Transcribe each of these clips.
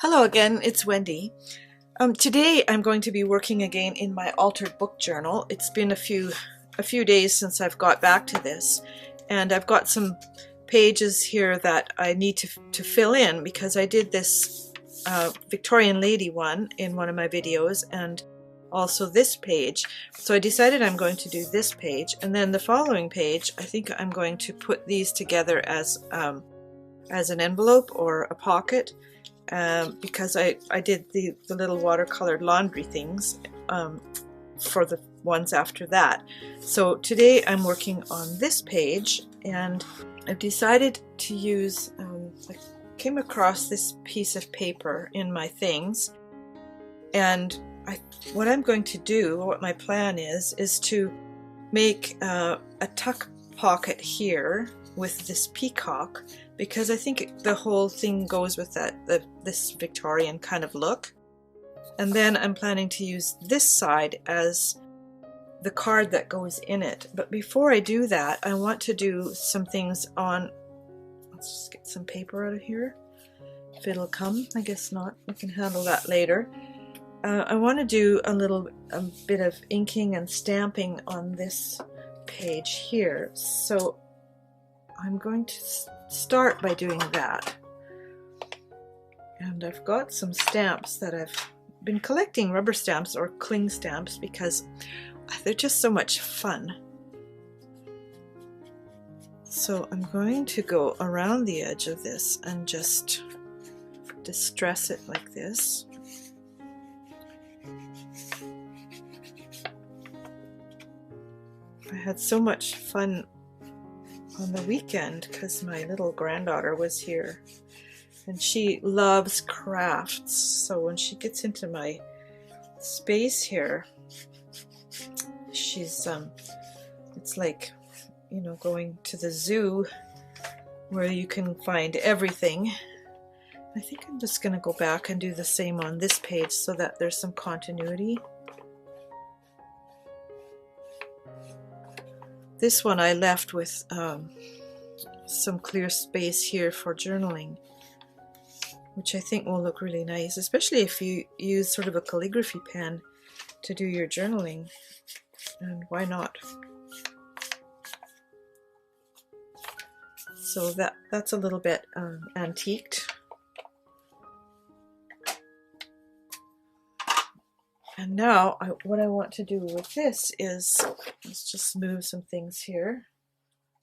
Hello again, it's Wendy. Today I'm going to be working again in my altered book journal. It's been a few days since I've got back to this, and I've got some pages here that I need to fill in because I did this Victorian lady one in one of my videos and also this page. So I decided I'm going to do this page, and then the following page I think I'm going to put these together as an envelope or a pocket. Because I did the little watercolored laundry things for the ones after that. So today I'm working on this page, and I've decided to use, I came across this piece of paper in my things, and what I'm going to do, what my plan is to make a tuck pocket here with this peacock, because I think the whole thing goes with this Victorian kind of look. And then I'm planning to use this side as the card that goes in it. But before I do that, I want to do some things on, let's just get some paper out of here. If it'll come, I guess not. We can handle that later. I want to do a bit of inking and stamping on this page here. So I'm going to start by doing that. And I've got some stamps that I've been collecting, rubber stamps or cling stamps, because they're just so much fun. So I'm going to go around the edge of this and just distress it like this. I had so much fun on the weekend because my little granddaughter was here, and she loves crafts. So when she gets into my space here, she's it's like, you know, going to the zoo where you can find everything. I think I'm just going to go back and do the same on this page so that there's some continuity. This one I left with some clear space here for journaling, which I think will look really nice, especially if you use sort of a calligraphy pen to do your journaling. And why not? So that's a little bit antiqued. And now what I want to do with this is, let's just move some things here.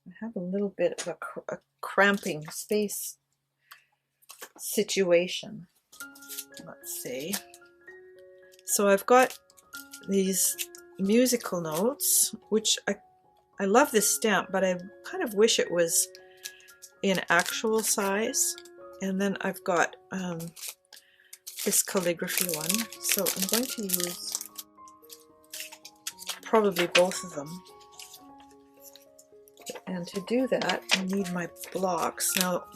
I have a little bit of a cramping space situation, let's say. So I've got these musical notes, which I love this stamp, but I kind of wish it was in actual size. And then I've got this calligraphy one, so I'm going to use probably both of them. And to do that, I need my blocks. Now,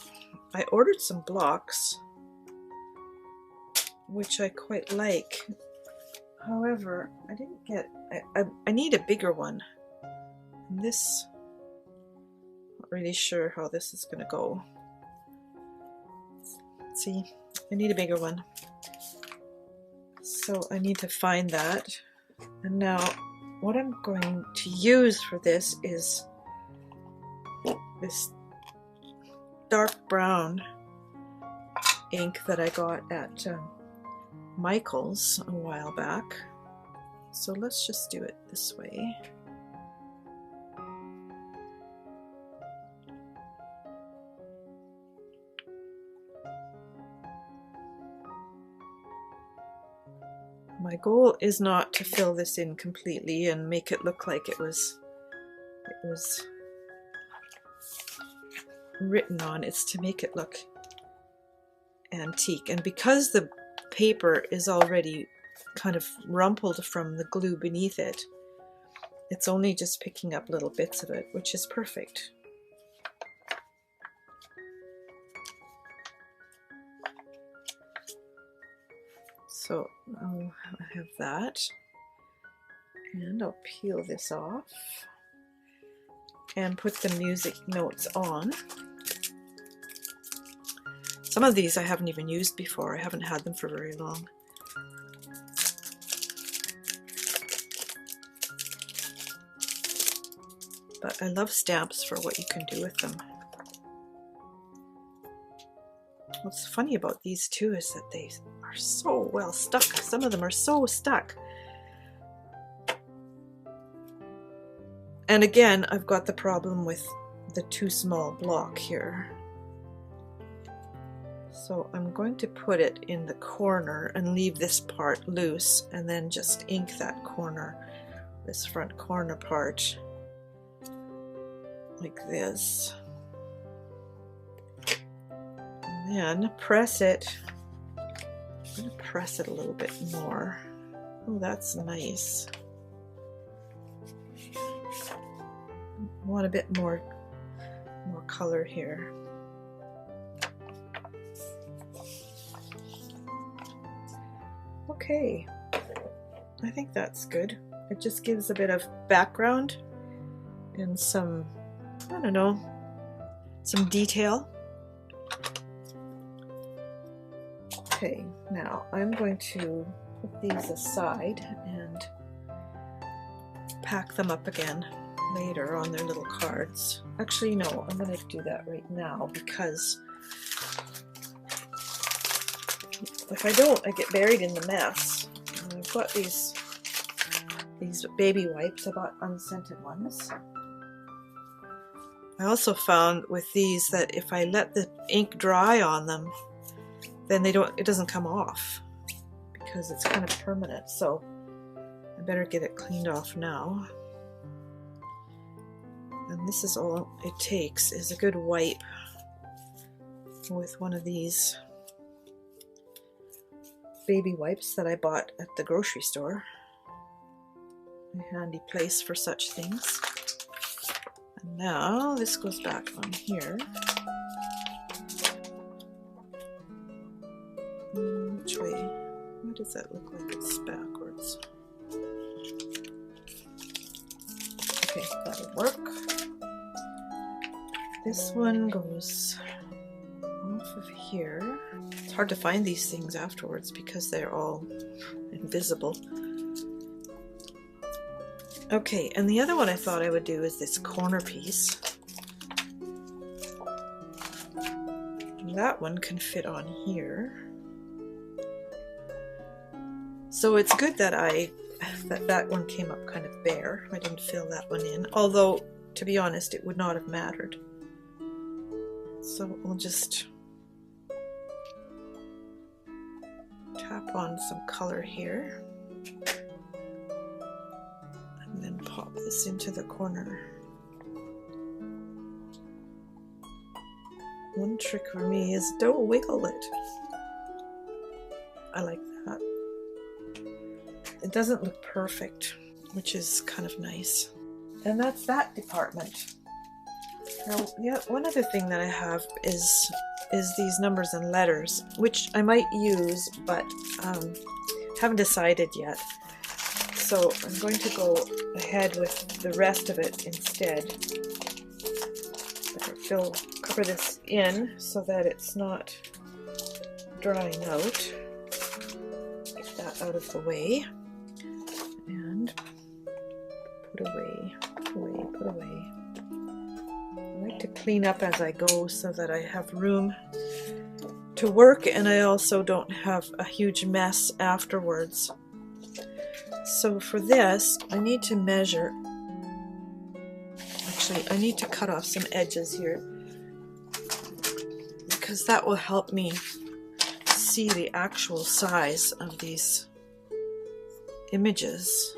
I ordered some blocks, which I quite like. However, I didn't get, I need a bigger one. And this, not really sure how this is going to go. Let's see, I need a bigger one. So I need to find that. And now what I'm going to use for this is this dark brown ink that I got at Michael's a while back. So let's just do it this way. My goal is not to fill this in completely and make it look like it was written on. It's to make it look antique. And because the paper is already kind of rumpled from the glue beneath it, it's only just picking up little bits of it, which is perfect. So I'll have that, and I'll peel this off and put the music notes on. Some of these I haven't even used before. I haven't had them for very long. But I love stamps for what you can do with them. What's funny about these too is that they are so well stuck. Some of them are so stuck. And again, I've got the problem with the too small block here. So I'm going to put it in the corner and leave this part loose and then just ink that corner, this front corner part, like this. And then press it. I'm going to press it a little bit more. Oh, that's nice. I want a bit more color here. Okay, I think that's good. It just gives a bit of background and some, I don't know, some detail. Okay, now I'm going to put these aside and pack them up again later on their little cards. Actually, no, I'm going to do that right now because if I don't, I get buried in the mess. And I've got these baby wipes. I bought unscented ones. I also found with these that if I let the ink dry on them, then it doesn't come off because it's kind of permanent. So I better get it cleaned off now. And this is all it takes, is a good wipe with one of these baby wipes that I bought at the grocery store. A handy place for such things. And now this goes back on here. Which way? Why does that look like it's backwards? Okay, that'll work. This one goes off of here. It's hard to find these things afterwards because they're all invisible. Okay, and the other one I thought I would do is this corner piece. And that one can fit on here. So it's good that that one came up kind of bare. I didn't fill that one in, although to be honest it would not have mattered. So we'll just tap on some color here and then pop this into the corner. One trick for me is don't wiggle it. I like that. It doesn't look perfect, which is kind of nice. And that's that department. Now, yeah, one other thing that I have is these numbers and letters, which I might use, but haven't decided yet. So I'm going to go ahead with the rest of it instead. Better cover this in so that it's not drying out. Get that out of the way. And put away, put away, put away. I like to clean up as I go so that I have room to work and I also don't have a huge mess afterwards. So for this, I need to measure. Actually, I need to cut off some edges here because that will help me see the actual size of these images.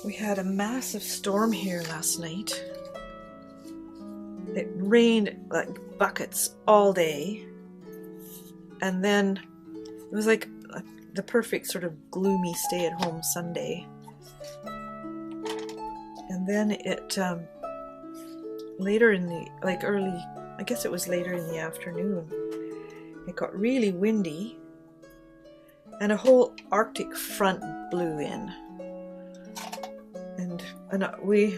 We had a massive storm here last night. It rained like buckets all day, and then it was like the perfect sort of gloomy stay-at-home Sunday. And then it later in the early, I guess it was later in the afternoon, it got really windy, and a whole Arctic front blew in. And we,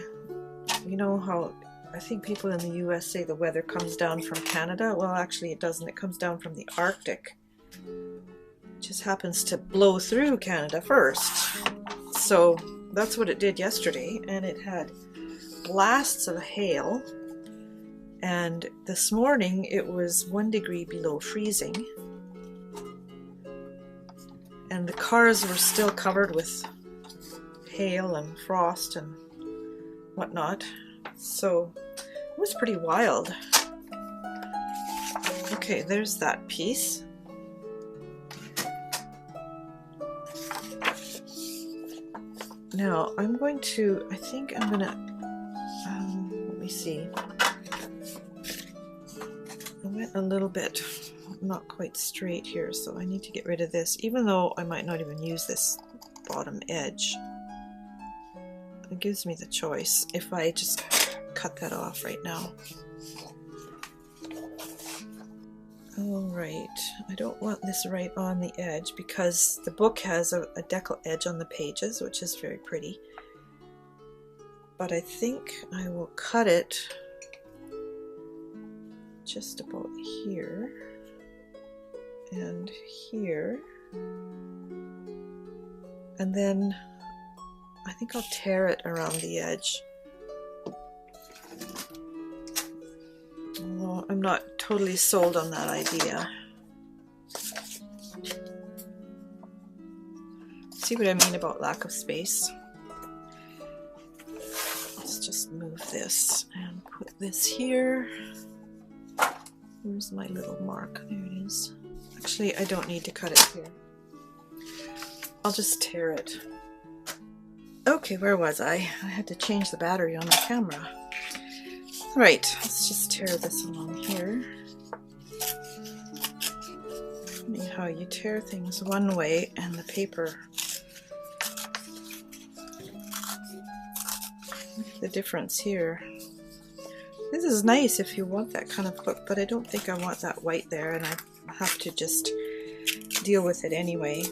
you know how I think people in the US say the weather comes down from Canada? Well, actually it doesn't. It comes down from the Arctic. It just happens to blow through Canada first. So that's what it did yesterday, and it had blasts of hail. And this morning it was 1 degree below freezing. And the cars were still covered with hail and frost and whatnot. So it was pretty wild. Okay, there's that piece. Now I'm going to, I think I'm gonna, let me see. I went a little bit not quite straight here, so I need to get rid of this, even though I might not even use this bottom edge. It gives me the choice if I just cut that off right now. Alright, I don't want this right on the edge because the book has a decal edge on the pages, which is very pretty. But I think I will cut it just about here and here, and then I think I'll tear it around the edge. Although I'm not totally sold on that idea. See what I mean about lack of space? Let's just move this and put this here. Where's my little mark? There it is. Actually, I don't need to cut it here. I'll just tear it. Okay, where was I? I had to change the battery on my camera. Right, let's just tear this along here. Funny how you tear things one way and the paper. Look at the difference here. This is nice if you want that kind of look, but I don't think I want that white there, and I have to just deal with it anyway.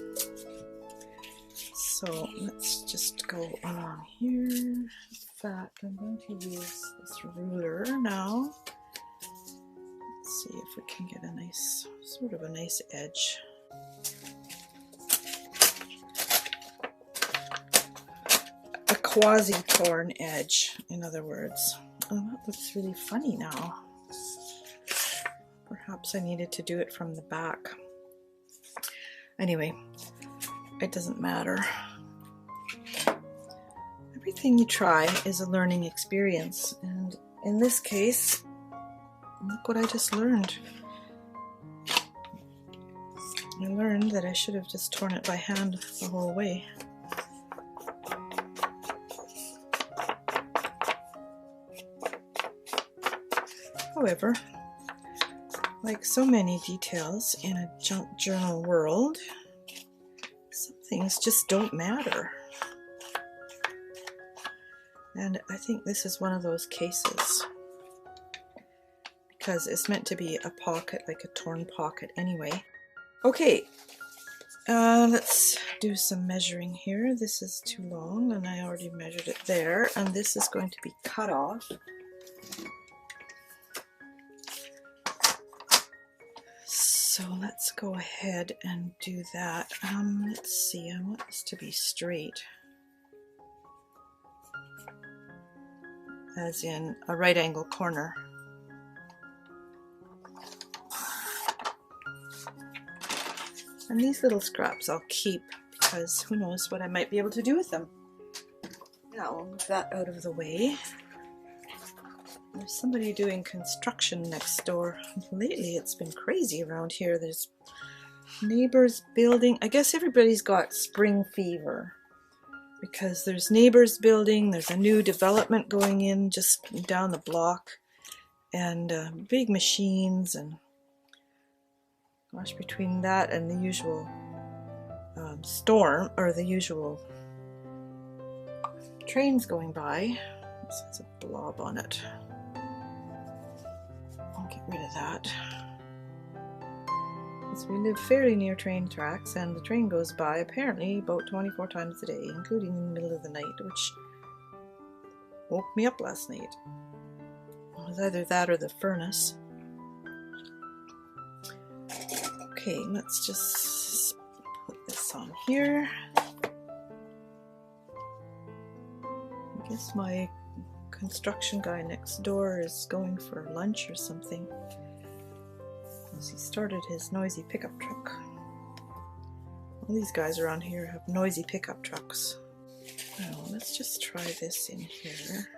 So let's just go along here. In fact, I'm going to use this ruler now. Let's see if we can get a nice, sort of a nice edge. A quasi-torn edge, in other words. Oh, that looks really funny now. Perhaps I needed to do it from the back. Anyway, it doesn't matter. Everything you try is a learning experience, and in this case, look what I just learned. I learned that I should have just torn it by hand the whole way. However, like so many details in a junk journal world, some things just don't matter. And I think this is one of those cases, because it's meant to be a pocket, like a torn pocket anyway. Okay, let's do some measuring here. This is too long, and I already measured it there, and this is going to be cut off. So let's go ahead and do that. Let's see, I want this to be straight. As in a right angle corner. And these little scraps I'll keep, because who knows what I might be able to do with them. Now I'll move that out of the way. There's somebody doing construction next door. Lately it's been crazy around here. There's neighbors building. I guess everybody's got spring fever, because there's neighbors building, there's a new development going in just down the block, and big machines, and gosh, between that and the usual storm, or the usual trains going by. This has a blob on it. I'll get rid of that. because we live fairly near train tracks, and the train goes by apparently about 24 times a day, including in the middle of the night, which woke me up last night. It was either that or the furnace. Okay, let's just put this on here. I guess my construction guy next door is going for lunch or something, because he started his noisy pickup truck. All these guys around here have noisy pickup trucks. Now, let's just try this in here.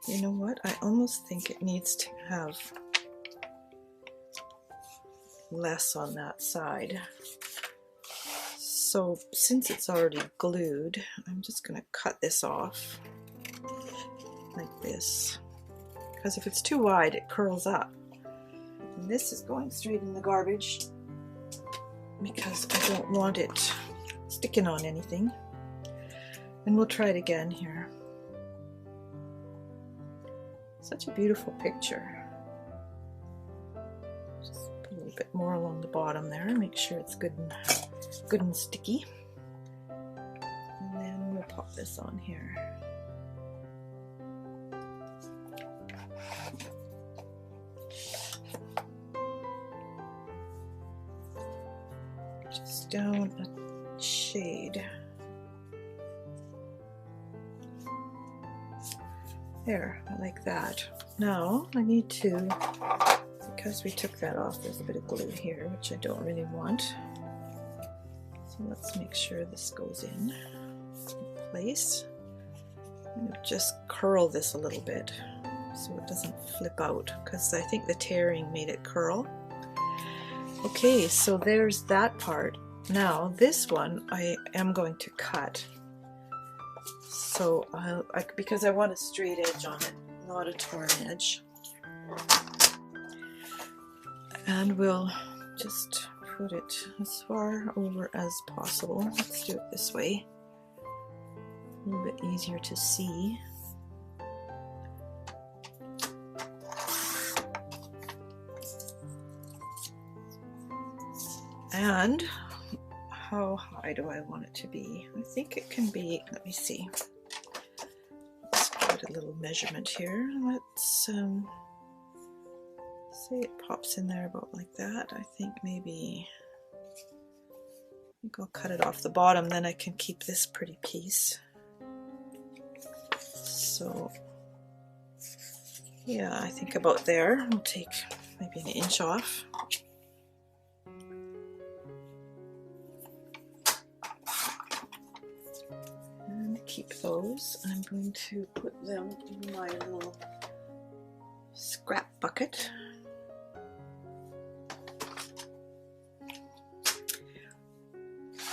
You know what? I almost think it needs to have less on that side. So since it's already glued, I'm just going to cut this off like this, because if it's too wide it curls up. And this is going straight in the garbage because I don't want it sticking on anything. And we'll try it again here. Such a beautiful picture. Just put a little bit more along the bottom there, make sure it's good and sticky. And then we'll pop this on here. Just down a shade. There, I like that. Now I need to, because we took that off, there's a bit of glue here, which I don't really want. So let's make sure this goes in place. I'm going to just curl this a little bit so it doesn't flip out, because I think the tearing made it curl. Okay, so there's that part. Now this one I am going to cut. So because I want a straight edge on it, not a torn edge. And we'll just put it as far over as possible. Let's do it this way. A little bit easier to see. And how high do I want it to be? I think it can be, let me see. Let's get a little measurement here. Let's say it pops in there about like that. I think I'll cut it off the bottom, then I can keep this pretty piece. So yeah, I think about there. We'll take maybe an inch off. And keep those. I'm going to put them in my little scrap bucket.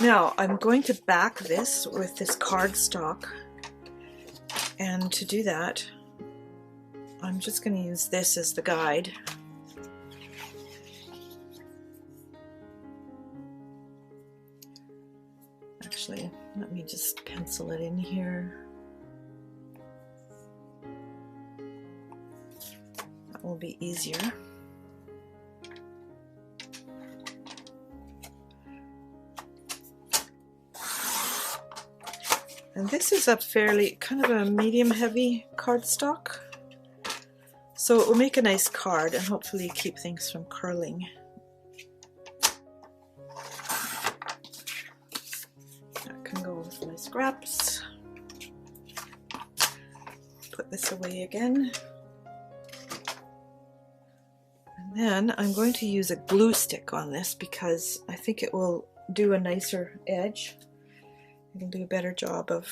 Now I'm going to back this with this cardstock, and to do that I'm just going to use this as the guide. Actually, let me just pencil it in here. That will be easier. And this is a fairly kind of a medium heavy cardstock, so it will make a nice card and hopefully keep things from curling. That can go with my scraps. Put this away again. And then I'm going to use a glue stick on this because I think it will do a nicer edge. It'll do a better job of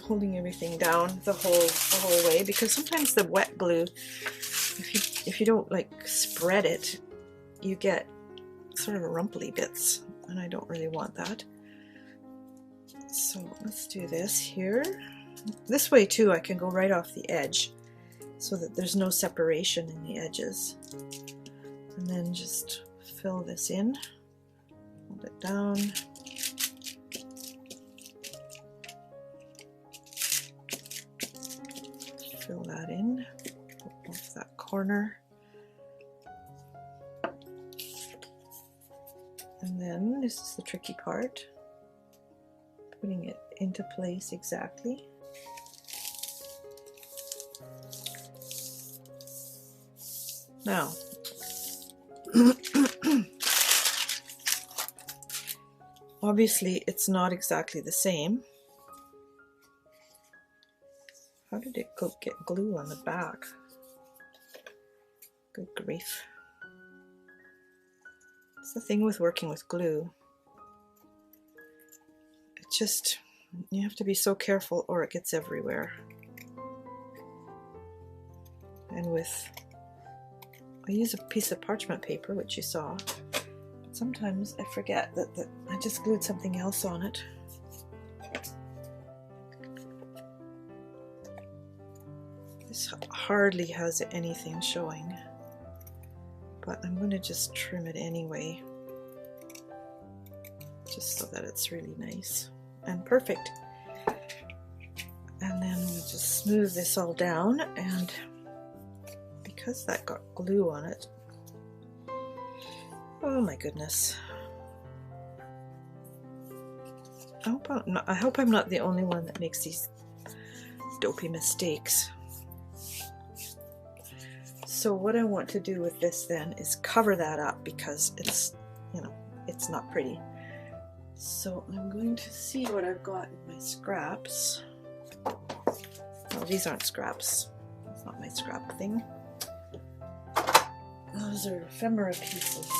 holding everything down the whole way, because sometimes the wet glue, if you don't like spread it, you get sort of rumply bits, and I don't really want that. So let's do this here. This way too I can go right off the edge so that there's no separation in the edges. And then just fill this in, hold it down. Fill that in, off that corner. this is the tricky part, putting it into place exactly. Now, obviously it's not exactly the same. How did it get glue on the back? Good grief. It's the thing with working with glue. It just, you have to be so careful or it gets everywhere. And with, I use a piece of parchment paper, which you saw. Sometimes I forget that I just glued something else on it. This hardly has anything showing, but I'm going to just trim it anyway, just so that it's really nice and perfect. And then we'll just smooth this all down, and because that got glue on it, oh my goodness. I hope I'm not the only one that makes these dopey mistakes. So what I want to do with this then is cover that up, because it's, you know, it's not pretty. So I'm going to see what I've got in my scraps. Oh, these aren't scraps. That's not my scrap thing. Those are ephemera pieces.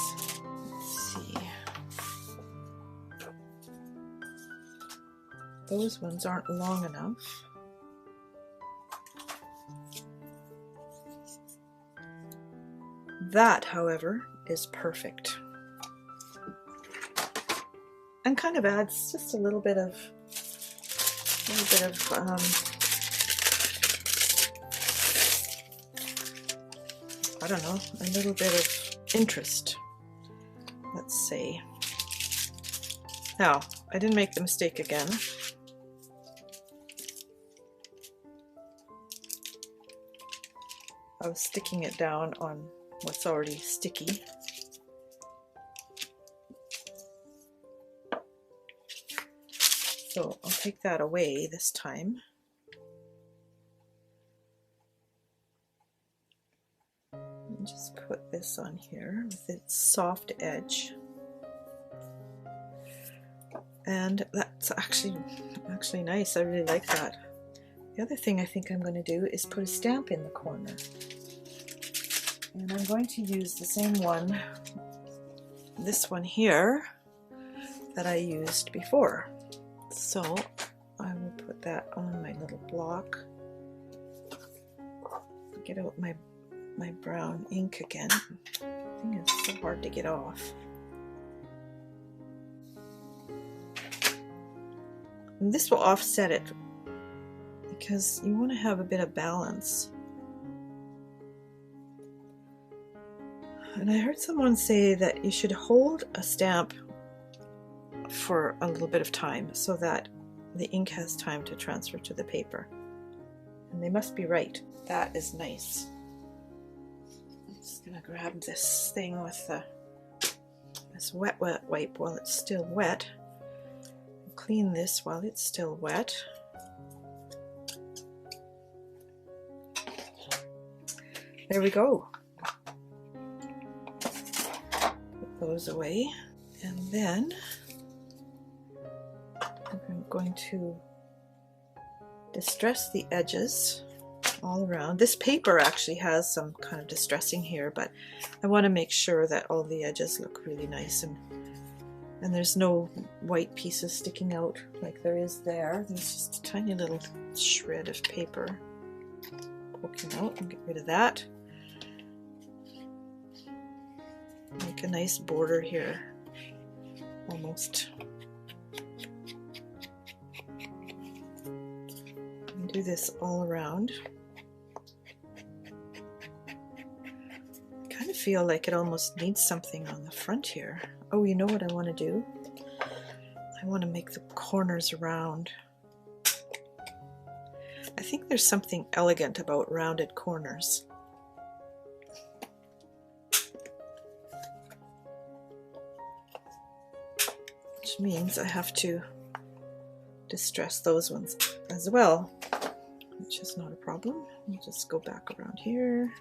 Let's see. Those ones aren't long enough. That, however, is perfect. And kind of adds just a little bit of I don't know, a little bit of interest, let's say. Now, I didn't make the mistake again. I was sticking it down on what's already sticky. So I'll take that away this time. And just put this on here with its soft edge. And that's actually nice. I really like that. The other thing I think I'm going to do is put a stamp in the corner. And I'm going to use the same one, this one here, that I used before. So I will put that on my little block. Get out my brown ink again. I think it's so hard to get off. And this will offset it, because you want to have a bit of balance. And I heard someone say that you should hold a stamp for a little bit of time so that the ink has time to transfer to the paper. And they must be right. That is nice. I'm just going to grab this thing with this wet wipe while it's still wet. Clean this while it's still wet. There we go. Put those away. And then I'm going to distress the edges all around. This paper actually has some kind of distressing here, but I want to make sure that all the edges look really nice and there's no white pieces sticking out like there is there. There's just a tiny little shred of paper poking out. I'll get rid of that. Make a nice border here, almost. And do this all around. I kind of feel like it almost needs something on the front here. Oh, you know what I want to do? I want to make the corners round. I think there's something elegant about rounded corners. which means I have to distress those ones as well, which is not a problem. We'll just go back around here,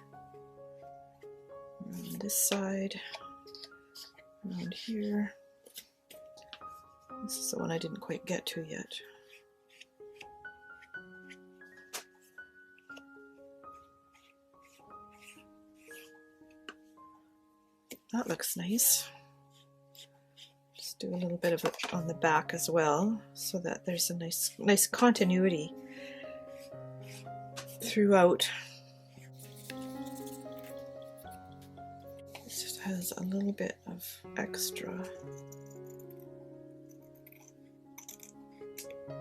around this side, around here. This is the one I didn't quite get to yet. That looks nice. Just do a little bit of it on the back as well, so that there's a nice continuity throughout. This just has a little bit of extra. I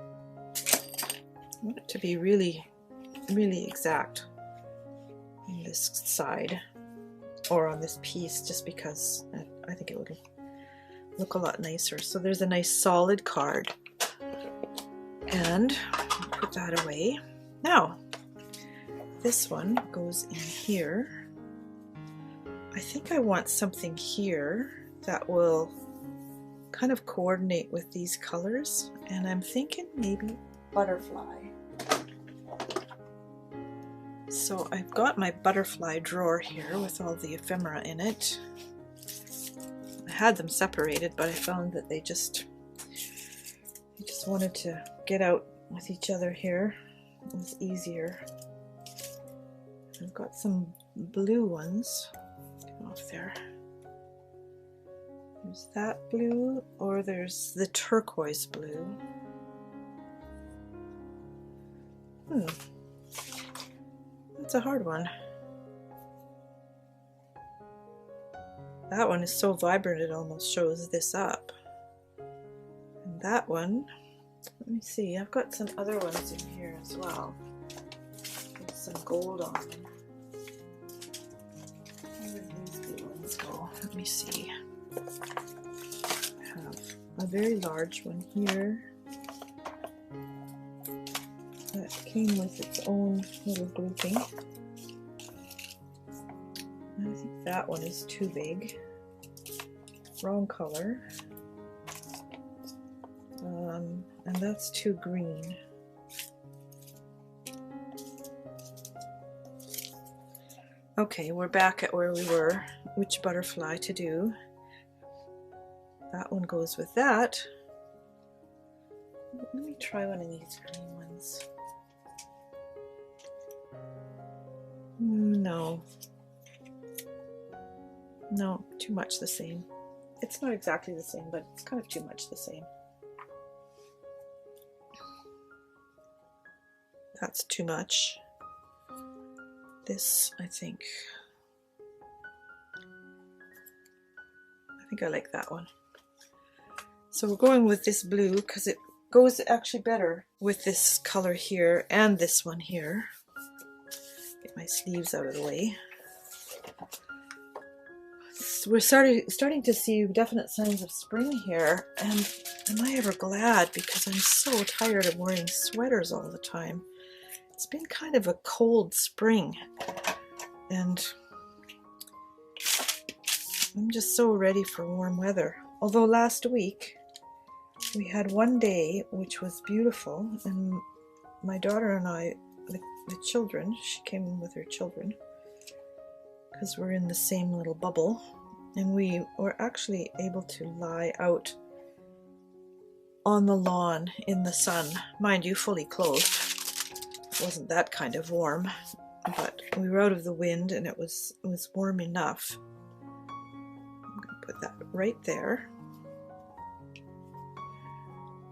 want it to be really, really exact in this side or on this piece, just because I think it would look a lot nicer. So there's a nice solid card, and put that away. Now this one goes in here. I think I want something here that will kind of coordinate with these colors, and I'm thinking maybe butterfly. So I've got my butterfly drawer here with all the ephemera in it. I had them separated, but I found that they just wanted to get out with each other here. It was easier. I've got some blue ones. Get off there. There's that blue, or there's the turquoise blue. That's a hard one. That one is so vibrant it almost shows this up. And that one, let me see, I've got some other ones in here as well. With some gold on them. Where did these blue ones go? Let me see. I have a very large one here. That came with its own little grouping. I think that one is too big. Wrong color. And that's too green. Okay, we're back at where we were. Which butterfly to do? That one goes with that. Let me try one of these green ones. No, too much the same. It's not exactly the same, but it's kind of too much the same. That's too much. This, I think I like that one. So we're going with this blue because it goes actually better with this color here and this one here. Get my sleeves out of the way. So we're starting to see definite signs of spring here, and am I ever glad, because I'm so tired of wearing sweaters all the time. It's been kind of a cold spring, and I'm just so ready for warm weather. Although last week we had one day which was beautiful, and my daughter and I, the children, she came with her children because we're in the same little bubble, and we were actually able to lie out on the lawn in the sun, mind you, fully clothed. It wasn't that kind of warm, but we were out of the wind and it was warm enough. I'm going to put that right there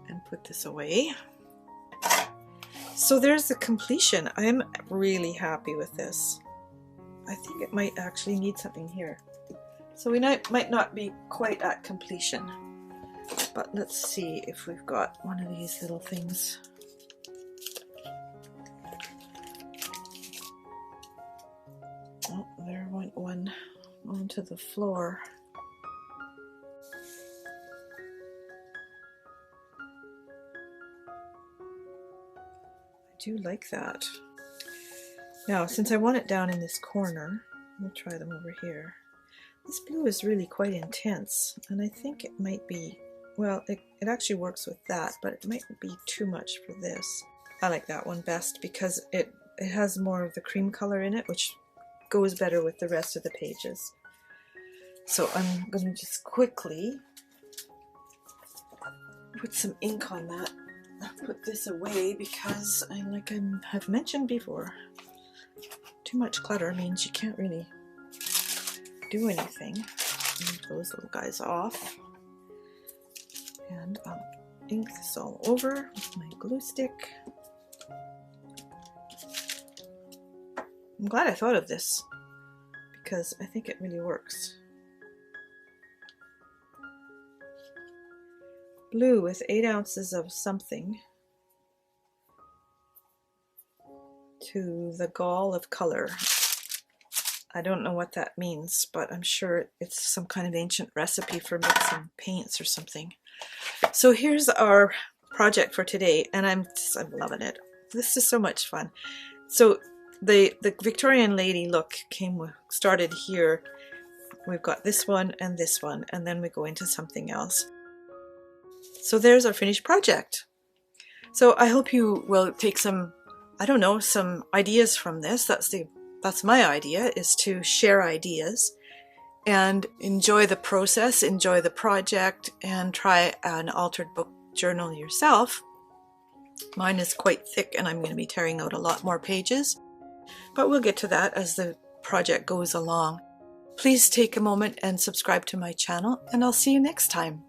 and put this away. So there's the completion. I'm really happy with this. I think it might actually need something here. So we might not be quite at completion, but let's see if we've got one of these little things. Oh, there went one onto the floor. I do like that. Now, since I want it down in this corner, we'll try them over here. This blue is really quite intense, and I think it might be well, it actually works with that, but it might be too much for this. I like that one best because it has more of the cream color in it, which goes better with the rest of the pages. So I'm going to just quickly put some ink on that. I'll put this away because like I have mentioned before, too much clutter means you can't really do anything. Move those little guys off. And I'll ink this all over with my glue stick. I'm glad I thought of this because I think it really works. Blue with 8 ounces of something to the gall of color. I don't know what that means, but I'm sure it's some kind of ancient recipe for mixing paints or something. So here's our project for today, and I'm loving it. This is so much fun. So the Victorian lady look started here. We've got this one, and then we go into something else. So there's our finished project. So I hope you will take some, I don't know, some ideas from this. That's my idea, is to share ideas and enjoy the process, enjoy the project, and try an altered book journal yourself. Mine is quite thick and I'm going to be tearing out a lot more pages, but we'll get to that as the project goes along. Please take a moment and subscribe to my channel, and I'll see you next time.